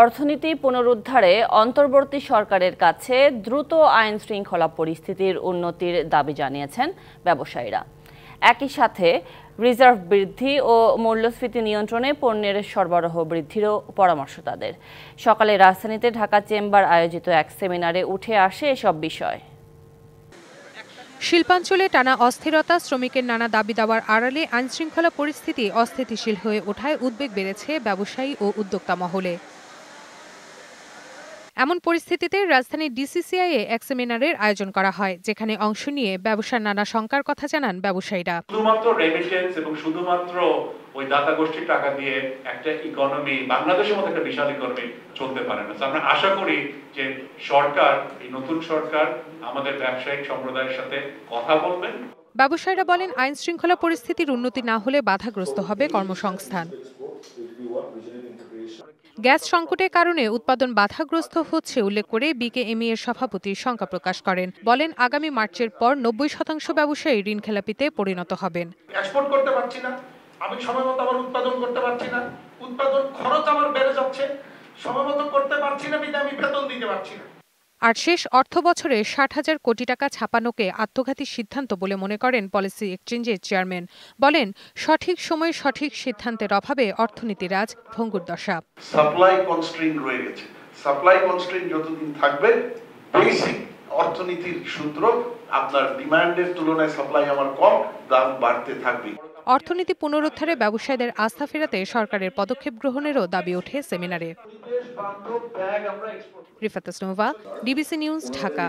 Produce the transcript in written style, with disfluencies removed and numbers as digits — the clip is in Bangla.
অর্থনীতি পুনরুদ্ধারে অন্তর্বর্তী সরকারের কাছে দ্রুত আইন শৃঙ্খলা পরিস্থিতির উন্নতির দাবি জানিয়েছেন ব্যবসায়ীরা। একই সাথে রিজার্ভ বৃদ্ধি ও মূল্যস্ফীতি নিয়ন্ত্রণে পণ্যের সরবরাহ বৃদ্ধিরও পরামর্শ তাদের। সকালে রাজধানীতে ঢাকা চেম্বার আয়োজিত এক সেমিনারে উঠে আসে এসব বিষয়। শিল্পাঞ্চলে টানা অস্থিরতা, শ্রমিকের নানা দাবি দাওয়ার আড়ালে আইনশৃঙ্খলা পরিস্থিতি অস্থিতিশীল হয়ে ওঠায় উদ্বেগ বেড়েছে ব্যবসায়ী ও উদ্যোক্তা মহলে। এমন পরিস্থিতিতে রাজধানীর ডিসিসিআইয়ে এক সেমিনারের আয়োজন করা হয়, যেখানে অংশ নিয়ে ব্যবসার নানা শঙ্কার কথা জানান ব্যবসায়ীরা। শুধুমাত্র রেমিটেন্স এবং শুধুমাত্র ওই দাতা গোষ্ঠীর টাকা দিয়ে একটা ইকোনমি, বাংলাদেশের মতো একটা বিশাল ইকোনমি চলতে পারে না। আমরা আশা করি যে সরকার, এই নতুন সরকার আমাদের ব্যবসায়িক সম্প্রদায়ের সাথে কথা বলবেন। ব্যবসায়ীরা বলেন, আইন শৃঙ্খলা পরিস্থিতির উন্নতি না হলে বাধাগ্রস্ত হবে কর্মসংস্থান। গ্যাস সংকটের কারণে উৎপাদন বাধাগ্রস্ত হচ্ছে উল্লেখ করে বিকেএমই এর সভাপতি শঙ্কা প্রকাশ করেন। বলেন, আগামী মার্চের পর ৯০% ব্যবসায়ী ঋণ খেলাপিতে পরিণত হবেন। এক্সপোর্ট করতে পারছি না, আমি সময়মতো আমার উৎপাদন করতে পারছি না, উৎপাদন খরচ আমার বেড়ে যাচ্ছে, সময়মতো করতে পারছি না, বিধায় আমি বেতন দিতে পারছি না। আর শেষ অর্থ বছরে ৬০,০০০ কোটি টাকা ছাপানোকে আত্মঘাতী সিদ্ধান্ত বলে মনে করেন পলিসি এক্সচেঞ্জের চেয়ারম্যান। বলেন, সঠিক সময়ে সঠিক সিদ্ধান্তের অভাবে অর্থনীতির আজ ভঙ্গুর দশা। সাপ্লাই কনস্ট্রেইন রয়ে গেছে। সাপ্লাই কনস্ট্রেইন যতদিন থাকবে, বেসিক অর্থনীতির সূত্র আপনার ডিমান্ডের তুলনায় সাপ্লাই আমার কম, দাম বাড়তে থাকবে। অর্থনীতি পুনরুদ্ধারে ব্যবসায়ীদের আস্থা ফেরাতে সরকারের পদক্ষেপ গ্রহণেরও দাবি ওঠে সেমিনারে। রিফাত আসনুভা, ডিবিসি নিউজ, ঢাকা।